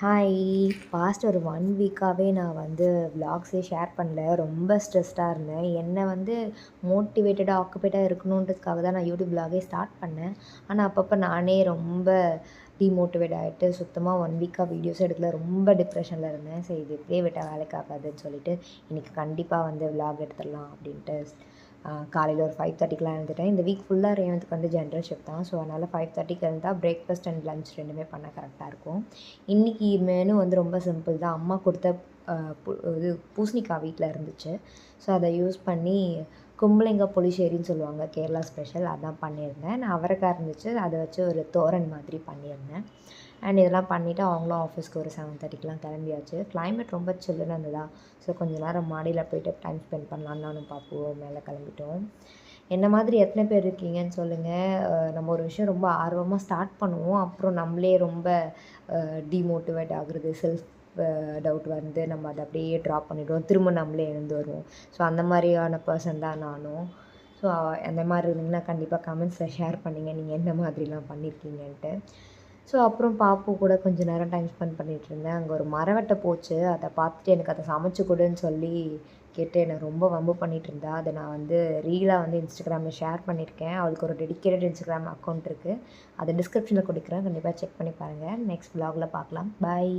Hi! Past ஒரு 1 வீக்காவே நான் வந்து விளாக்ஸே ஷேர் பண்ணல. ரொம்ப ஸ்ட்ரெஸ்டா இருந்தேன். என்ன வந்து மோட்டிவேட்டடா, ஆக்குபைடா இருக்கணுன்றதுக்காக தான் நான் யூடியூப் விளாகே ஸ்டார்ட் பண்ணேன். ஆனா, அப்பப்ப நானே ரொம்ப டிமோட்டிவேட் ஆயிட்டு, சுத்தமா 1 வீக்கா வீடியோஸே எடுக்கல. ரொம்ப டிப்ரஷன்ல இருந்தேன். சரி இது இப்படியே விட்டா வேலைக்கு ஆகாதுன்னு சொல்லிட்டு, இன்னைக்கு கண்டிப்பா வந்து விளாக் எடுத்துடலாம் அப்படின்ட்டு காலையில ஒரு 5:30க்குலாம் எழுந்துட்டேன். இந்த வீக் ஃபுல்லா ரேவந்த்க்கு வந்து ஜென்ரல் ஷிஃப்ட் தான். ஸோ, அதனால 5:30க்கு எழுந்தா பிரேக்ஃபாஸ்ட் அண்ட் லஞ்ச் 2மே பண்ண கரெக்ட்டா இருக்கும். இன்னைக்கு மெனு வந்து ரொம்ப சிம்பிள் தான். அம்மா கொடுத்த அ பு இது பூசணிக்காய் வீட்ல இருந்துச்சு. ஸோ, அத யூஸ் பண்ணி கும்பளங்க புளிശ്ശേரின்னு சொல்லுவாங்க. கேரளா ஸ்பெஷல் அதான் பண்ணியிருந்தேன். நான் அவரைக்காய் இருந்துச்சு. அத வச்சு ஒரு தோரன் மாதிரி பண்ணியிருந்தேன். அண்ட் இதெல்லாம் பண்ணிவிட்டு அவங்களும் ஆஃபீஸ்க்கு ஒரு 7:30க்குலாம் கிளம்பியாச்சு. கிளைமேட் ரொம்ப சில்லுன்னு இருந்ததா. ஸோ, கொஞ்சம் நேரம் மாடியில போயிட்டு டைம் ஸ்பெண்ட் பண்ணலான்னு நானும் பாப்புவும் மேலே கிளம்பிட்டோம். என்ன மாதிரி எத்தனை பேர் இருக்கீங்கன்னு சொல்லுங்கள். நம்ம ஒரு விஷயம் ரொம்ப ஆர்வமா ஸ்டார்ட் பண்ணுவோம். அப்புறம் நம்மளே ரொம்ப டிமோட்டிவேட் ஆகுறது, செல்ஃப் டவுட் வந்து நம்ம அத அப்படியே ட்ராப் பண்ணிவிடுவோம். திரும்ப நம்மளே எழுந்து வருவோம். ஸோ, அந்த மாதிரியான பர்சன் தான் நானும். ஸோ, அந்த மாதிரி இருந்தீங்கன்னா கண்டிப்பாக கமெண்ட்ஸில் ஷேர் பண்ணுங்கள். நீங்கள் எந்த மாதிரிலாம் பண்ணியிருக்கீங்கன்ட்டு. ஸோ, அப்புறம் பாப்பு கூட கொஞ்சம் நேரம் டைம் ஸ்பெண்ட் பண்ணிகிட்ருந்தேன். அங்கே ஒரு மரவட்டை போச்சு. அதை பார்த்துட்டு எனக்கு அதை சமைச்சு கொடுன்னு சொல்லி கேட்டு என்னை ரொம்ப வம்பு பண்ணிகிட்ருந்தா. அதை நான் வந்து ரீலாக வந்து இன்ஸ்டாகிராமில் ஷேர் பண்ணியிருக்கேன். அவளுக்கு ஒரு டெடிகேட்டட் இன்ஸ்டாகிராம் அக்கௌண்ட் இருக்குது. அதை டிஸ்கிரிப்ஷனில் கொடுக்குறேன். கண்டிப்பாக செக் பண்ணி பாருங்கள். நெக்ஸ்ட் விலாகில் பார்க்கலாம். பாய்.